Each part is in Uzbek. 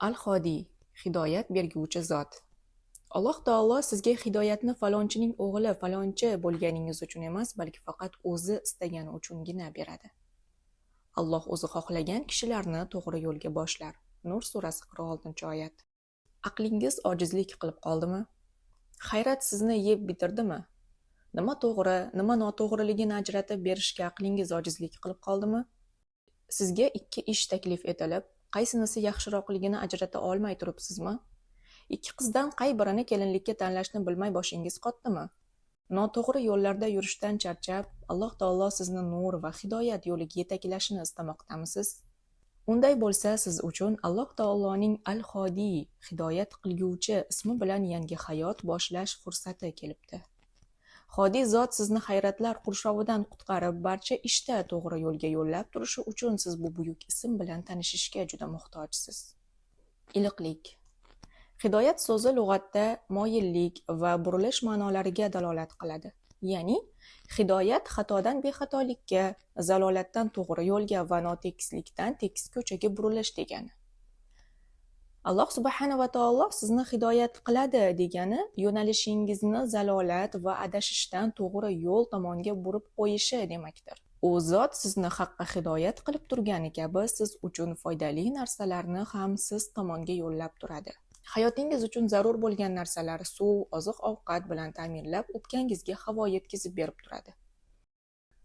Al-Hodiy, hidoyat berguvchi zot. Alloh taolo sizga hidoyatni falonchining o'g'li falonchi bo'lganingiz uchun emas, balki faqat o'zi istagani uchungina beradi. Alloh o'zi xohlagan kishilarni to'g'ri yo'lga boshlar. Nur surasi 46-oyat. Aqlingiz ojizlik qilib qoldimi? Hayrat sizni yeb bitirdimi? Nima to'g'ri, nima noto'g'riligini ajratib berishga aqlingiz ojizlik qilib qoldimi? Sizga ikki ish taklif etilib, qaysinisi yaxshiroqligini ajrata olmay turibsizmi? Ikki qizdan qay birini kelinlikka tanlashni bilmay boshingiz qotdimi? Noto'g'ri yo'llarda yurishdan charchab, Alloh taolo sizni nur va hidoyat yo'liga yetaklashini istamoqdamisiz? Unday bo'lsa, siz uchun Alloh taoloning Al-Hodiy, hidoyat qilguvchi ismi bilan yangi hayot boshlash fursati kelibdi. Hodiy zot sizni hayratlar qurshovidan qutqarib, barcha ishda to'g'ri yo'lga yo'llab turishi uchun siz bu buyuk ism bilan tanishishga juda muhtojsiz. Iliqlik. Hidoyat so'zi lug'atda moyillik va burilish ma'nolariga dalolat qiladi. Ya'ni, hidoyat xatodan bexatolikka, zalolatdan to'g'ri yo'lga va notekislikdan tekis ko'chaga burilish degani. Alloh subhanahu va taolo sizni hidoyat qiladi degani yo'nalishingizni zalolat va adashishdan to'g'ri yo'l tomonga burib qo'yishi demakdir. U zot sizni haqqa hidoyat qilib turgani kabi siz uchun foydali narsalarni ham siz tomonga yo'llab turadi. Hayotingiz uchun zarur bo'lgan narsalar suv, oziq-ovqat bilan ta'minlab, o'pkangizga havo yetkazib berib turadi.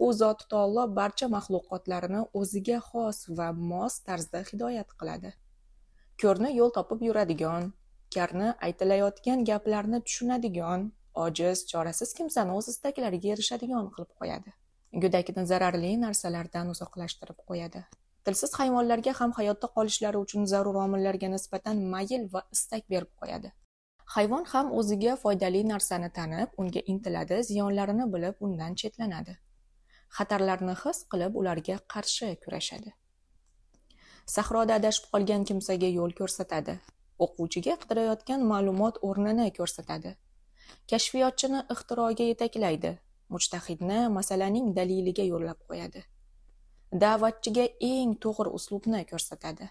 U zot taolo barcha maxluqotlarini o'ziga xos va mos tarzda hidoyat qiladi. Ko'rni yo'l topib yuradigan, karni aytilayotgan gaplarni tushunadigan, ojiz, chorasiz kimsani o'z istaklariga erishadigan qilib qo'yadi. Go'dakni zararli narsalardan uzoqlashtirib qo'yadi. Tilsiz hayvonlarga ham hayotda qolishlari uchun zarur omillarga nisbatan mayl va istak berib qo'yadi. Hayvon ham o'ziga foydali narsani tanib, unga intiladi, ziyonlarini bilib, undan chetlanadi. Xatarlarni his qilib, ularga qarshi kurashadi. Sahroda adashib qolgan kimsaga yo'l ko'rsatadi. O'quvchiga qidirayotgan ma'lumot o'rnini ko'rsatadi. Kashfiyotchini ixtiroga yetaklaydi. Mujtahidni masalaning daliliga yo'llab qo'yadi. Da'vatchiga eng to'g'ri uslubni ko'rsatadi.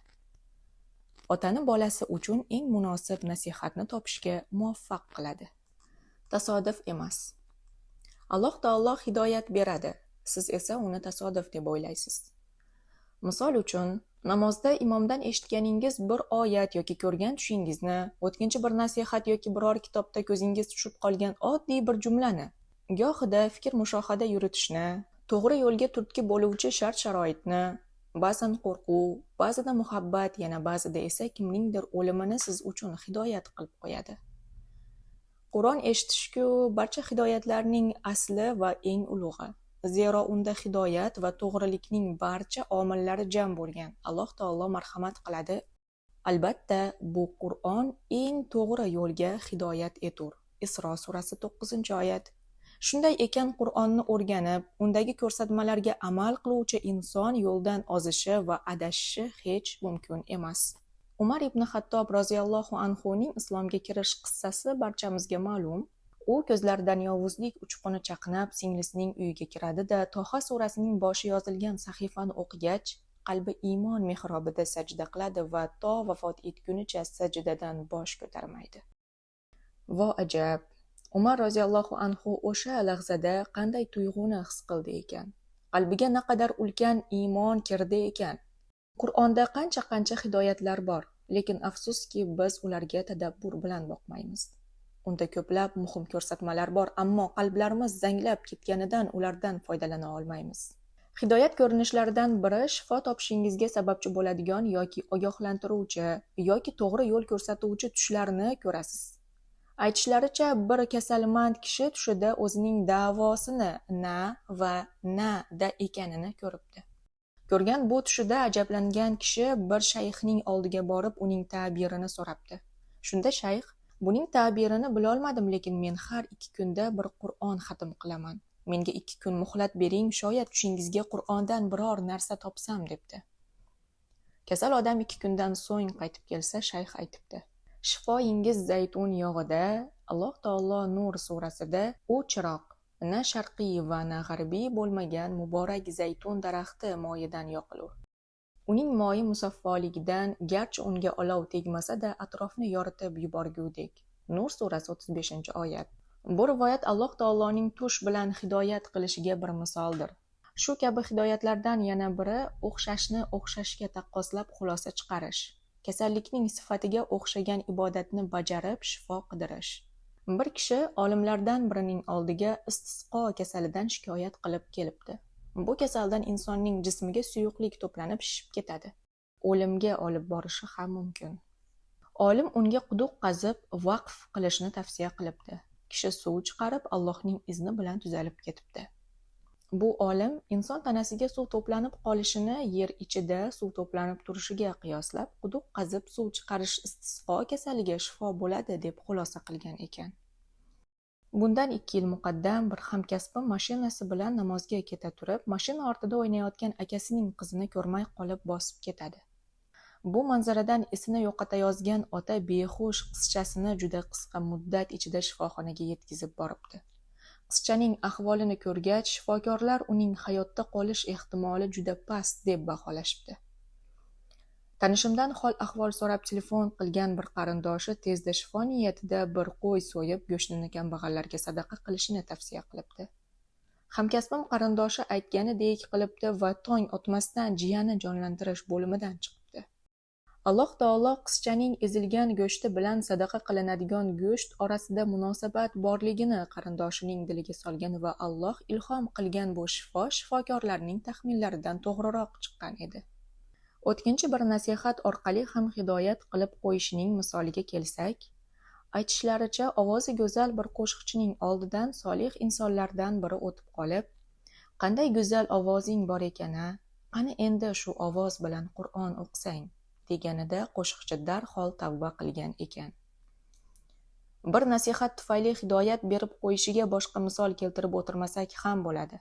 Otani bolasi uchun eng munosib nasihatni topishga muvaffaq qiladi. Tasodif emas. Alloh taolo hidoyat beradi, siz esa uni tasodif deb o'ylaysiz. Misol uchun, namozda imomdan eshitganingiz bir oyat yoki ko'rgan tushingizni, o'tkinchi bir nasihat yoki biror kitobda ko'zingiz tushib qolgan oddiy bir jumlani, gohida fikr mushohada yuritishni, to'g'ri yo'lga turtki bo'luvchi shart-sharoitni, ba'zan qo'rquv, ba'zida muhabbat, yana ba'zida esa kimningdir o'limini siz uchun hidoyat qilib qo'yadi. Qur'on eshitish-ku barcha hidoyatlarning asli va eng ulug'i. Zero unda hidoyat va to'g'rilikning barcha omillari jam bo'lgan. Alloh taolo marhamat qiladi. Albatta, bu Qur'on eng to'g'ri yo'lga hidoyat etur. Isro surasi 9-oyat. Shunday ekan, Qur'onni o'rganib, undagi ko'rsatmalarga amal qiluvchi inson yo'ldan ozishi va adashishi hech mumkin emas. Umar ibn Xattob roziyallohu anhuning islomga kirish qissasi barchamizga ma'lum. U ko'zlaridan yovuzlik uchquni chaqnab, singlisining uyiga kiradi-da, Toha surasining boshi yozilgan sahifani o'qigach, qalbi iymon mehrobida sajda qiladi va to vafot etgunicha sajdadan bosh ko'tarmaydi. Vo ajab! Umar roziyallohu anhu o'sha lahzada qanday tuyg'uni his qildi ekan? Qalbiga naqadar ulkan iymon kirdi ekan? Qur'onda qancha hidoyatlar bor, lekin afsuski biz ularga tadabbur bilan boqmaymiz. Unda ko'plab muhim ko'rsatmalar bor, ammo qalblarimiz zanglab ketganidan ulardan foydalana olmaymiz. Hidoyat ko'rinishlaridan biri shifo topishingizga sababchi bo'ladigan yoki ogohlantiruvchi yoki to'g'ri yo'l ko'rsatuvchi tushlarni ko'rasiz. Aytishlaricha, bir kasalmand kishi tushida o'zining davosini na va na da ekanini ko'ribdi. Ko'rgan bu tushida ajablangan kishi bir shayxning oldiga borib, uning ta'birini so'rabdi. Shunda shayx: "Buning ta'birini bilolmadim, lekin men har 2 kunda bir Qur'on xatm qilaman. Menga 2 kun muhlat bering, shoyat tushingizga Qur'ondan biror narsa topsam", debdi. Kasal odam 2 kundan so'ng qaytib kelsa, shayx aytibdi: "Shifoyingiz zaytun yog'ida, Alloh taolo Nur surasida u chiroq na sharqiy va na g'arbiy bo'lmagan muborak zaytun daraxti moyidan yoqilur. Uning moyi musaffoligidan garchi unga olov tegmasa-da atrofni yoritib yuborgudek. Nur surasi 35-oyat. Bu rivoyat Alloh taoloning tush bilan hidoyat qilishiga bir misoldir. Shu kabi hidoyatlardan yana biri o'xshashni o'xshashga taqqoslab xulosa chiqarish, kasallikning sifatiga o'xshagan ibodatni bajarib shifo qidirish. Bir kishi olimlardan birining oldiga istisqo kasalidan shikoyat qilib kelibdi. Bu kasaldan insonning jismiga suyuqlik to'planib shishib ketadi. O'limga olib borishi ham mumkin. Olim unga quduq qazib vaqf qilishni tavsiya qilibdi. Kishi suv chiqarib Allohning izni bilan tuzalib ketibdi. Bu olim inson tanasiga suv to'planib qolishini yer ichida suv to'planib turishiga qiyoslab, quduq qazib suv chiqarish istisqo kasaliga shifo bo'ladi deb xulosa qilgan ekan. Bundan 2 yil muqaddam bir hamkasbim mashinasi bilan namozga keta turib, mashina ortida o'ynayotgan akasining qizini ko'rmay qolib bosib ketadi. Bu manzaradan esini yo'qotayozgan ota behush qizchasini juda qisqa muddat ichida shifoxonaga yetkazib boribdi. Qizchaning ahvolini ko'rgach, shifokorlar uning hayotda qolish ehtimoli juda past deb baholashibdi. Tanishimdan hol-ahvol so'rab telefon qilgan bir qarindoshi tezda shifo niyatida bir qo'y so'yib, go'shtini kambag'allarga sadaqa qilishini tavsiya qilibdi. Hamkasbim qarindoshi aytganidek qilibdi va tong otmasdan jiyani jonlantirish bo'limidan chiqibdi. Alloh taolo qizchaning ezilgan go'shti bilan sadaqa qilinadigan go'sht orasida munosabat borligini qarindoshining diliga solgan va Alloh ilhom qilgan bu shifo shifokorlarning taxminlaridan to'g'riroq chiqqan edi. O'tkinchi bir nasihat orqali ham hidoyat qilib qo'yishining misoliga kelsak, aytishlaricha ovozi go'zal bir qo'shiqchining oldidan solih insonlardan biri o'tib qolib, "Qanday go'zal ovozing bor ekan-a, qani endi shu ovoz bilan Qur'on o'qisang", deganida qo'shiqchi darhol tavba qilgan ekan. Bir nasihat tufayli hidoyat berib qo'yishiga boshqa misol keltirib o'tirmasak ham bo'ladi.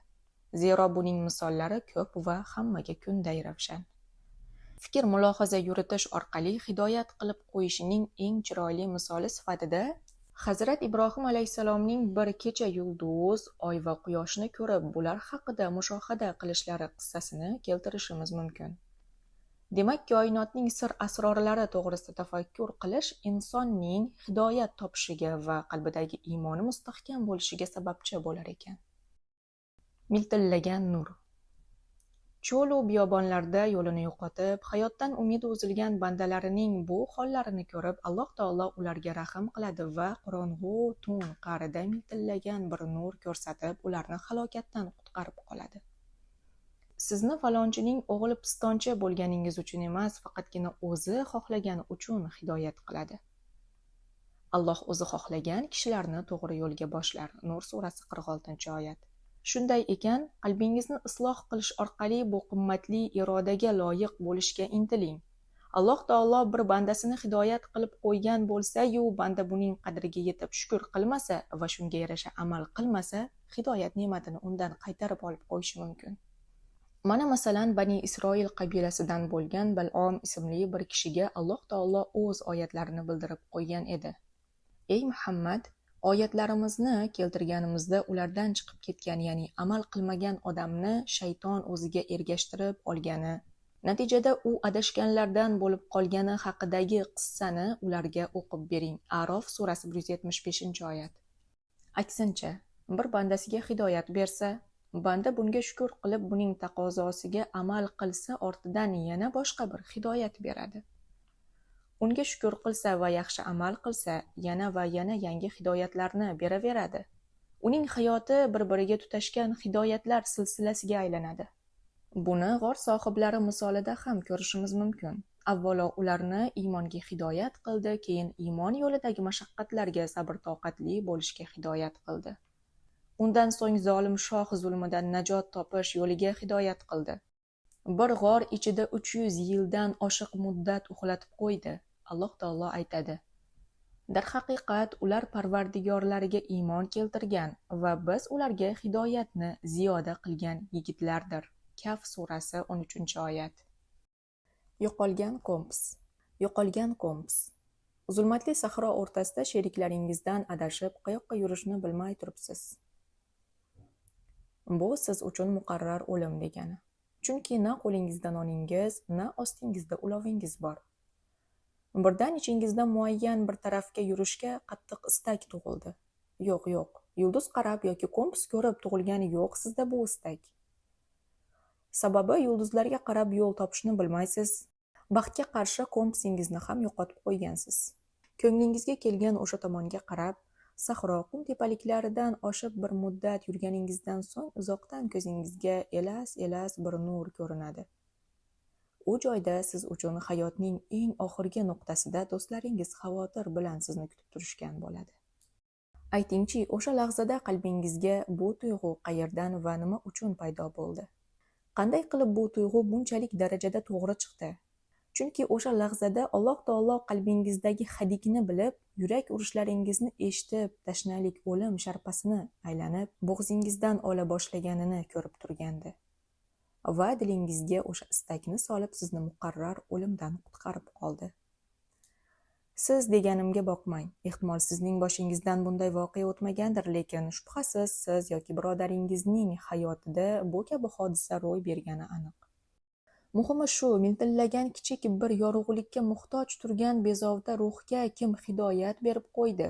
Zero buning misollari ko'p va hammaga kunday ravshan. Fikr mulohaza yuritish orqali hidoyat qilib qo'yishining eng chiroyli misoli sifatida Hazrat Ibrohim alayhisalomning bir kecha yulduz, oy va quyoshni ko'rib, bular haqida mushohada qilishlari qissasini keltirishimiz mumkin. Demak, koinotning sir asrorlari to'g'risida tafakkur qilish insonning hidoyat topishiga va qalbidagi iymoni mustahkam bo'lishiga sababchi bo'lar ekan. Miltillagan nur. Cho'lu biyobonlarda yo'lini yo'qotib, hayotdan umidi uzilgan bandalarining bu hollarini ko'rib, Alloh taolo ularga rahm qiladi va qorong'u tun qa'rida miltillagan bir nur ko'rsatib, ularni halokatdan qutqarib qoladi. Sizni falonchining o'g'li pistonchi bo'lganingiz uchun emas, faqatgina o'zi xohlagani uchun hidoyat qiladi. Alloh o'zi xohlagan kishilarni to'g'ri yo'lga boshlar. Nur surasi 46-oyat. Shunday ekan, qalbingizni isloh qilish orqali bu qimmatli irodaga loyiq bo'lishga intiling. Alloh taolo bir bandasini hidoyat qilib qo'ygan bo'lsa-yu, banda buning qadriga yetib shukr qilmasa va shunga yarasha amal qilmasa, hidoyat ne'matini undan qaytarib olib qo'yishi mumkin. Mana masalan, Bani Isroil qabilasidan bo'lgan Bal'om ismli bir kishiga Alloh taolo o'z oyatlarini bildirib qo'ygan edi. Ey Muhammad, oyatlarimizni keltirganimizda ulardan chiqib ketgan, ya'ni amal qilmagan odamni shayton o'ziga ergashtirib olgani, natijada u adashganlardan bo'lib qolgani haqidagi qissani ularga o'qib bering. A'rof surasi 175-oyat. Aksincha, bir bandasiga hidoyat bersa, banda bunga shukr qilib, buning taqozosiga amal qilsa, ortidan yana boshqa bir hidoyat beradi. Unga shukr qilsa va yaxshi amal qilsa, yana va yana yangi hidoyatlarni beraveradi. Uning hayoti bir-biriga tutashgan hidoyatlar silsilasiga aylanadi. Buni g'or sohiblari misolida ham ko'rishimiz mumkin. Avvalo ularni iymonga hidoyat qildi, keyin iymon yo'lidagi mashaqqatlarga sabr-toqatli bo'lishga hidoyat qildi. Undan so'ng zolim shoh zulmidan najot topish yo'liga hidoyat qildi. Bir g'or ichida 300 yildan oshiq muddat uxlatib qo'ydi. Alloh taolo aytadi: Darhaqiqat ular parvardigorlariga iymon keltirgan va biz ularga hidoyatni ziyoda qilgan yigitlardir. Kaf surasi 13-oyat. Yo'qolgan kompas. Yo'qolgan kompas. Zulmatli sahro o'rtasida sheriklaringizdan adashib, qayoqqa yurishni bilmay turibsiz. Bu siz uchun muqarrar o'lim degani. Chunki na qo'lingizda noningiz, na ostingizda ulovingiz bor. Birdan ichingizda muayyan bir tarafga yurishga qattiq istak tug'ildi. Yo'q, yulduz qarab yoki kompas ko'rib tug'ilgani yo'q sizda bu istak. Sababi yulduzlarga qarab yo'l topishni bilmaysiz. Baxtga qarshi kompasingizni ham yo'qotib qo'ygansiz. Ko'nglingizga kelgan o'sha tomonga qarab, sahro qum tepaliklaridan oshib bir muddat yurganingizdan so'ng uzoqdan ko'zingizga elas bir nur ko'rinadi. U joyda siz uchun hayotning eng oxirgi nuqtasida do'stlaringiz xavotir bilan sizni kutib turishgan bo'ladi. Aytingchi, o'sha lahzada qalbingizga bu tuyg'u qayerdan va nima uchun paydo bo'ldi? Qanday qilib bu tuyg'u bunchalik darajada to'g'ri chiqdi? Chunki o'sha lahzada Alloh taolo qalbingizdagi hadikni bilib, yurak urishlaringizni eshitib, tashnalik o'lim sharpasini aylanib, bo'g'zingizdan ola boshlaganini ko'rib turgandi. Va dilingizga o'sha istakni solib sizni muqarrar o'limdan qutqarib qoldi. Siz deganimga boqmang. Ehtimol sizning boshingizdan bunday voqea o'tmagandir, lekin shubhasiz siz yoki birodaringizning hayotida bu kabi hodisa ro'y bergani aniq. Muhimi shu, miltillagan kichik bir yorug'likka muhtoj turgan bezovta ruhga kim hidoyat berib qo'ydi?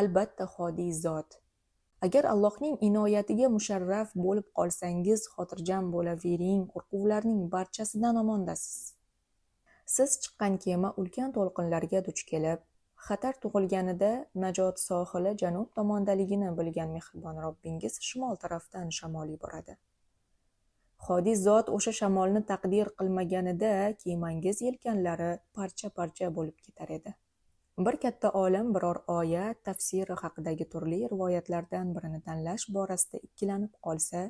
Albatta, Xodiy zot. Agar Allohning inoyatiga musharraf bo'lib qolsangiz, xotirjam bo'lavering, qo'rquvlarning barchasidan omondasiz. Siz chiqqan kema ulkan to'lqinlarga duch kelib, xatar tug'ilganida najot sohili janub tomondaligini bilgan mehribon Robbingiz shimol tarafdan shamol yuboradi. Xodiy zot o'sha shamolni taqdir qilmaganida kemangiz yelkanlari parcha-parcha bo'lib ketar edi. Bir katta olim biror oyat tafsiri haqidagi turli rivoyatlardan birini tanlash borasida ikkilanib qolsa,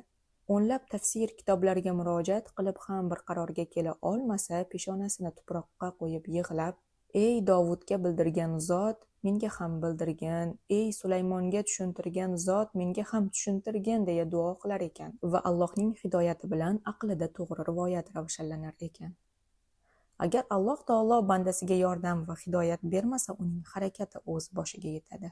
o'nlab tafsir kitoblariga murojaat qilib ham bir qarorga kela olmasa, peshonasini tuproqqa qo'yib yig'lab, "Ey Dovudga bildirgan zot, menga ham bildirgin, ey Sulaymonga tushuntirgan zot, menga ham tushuntirgin" deya duo qilar ekan va Allohning hidoyati bilan aqlida to'g'ri rivoyat ravshanlanar ekan. Agar Alloh taolo bandasiga yordam va hidoyat bermasa, uning harakati o'z boshiga yetadi.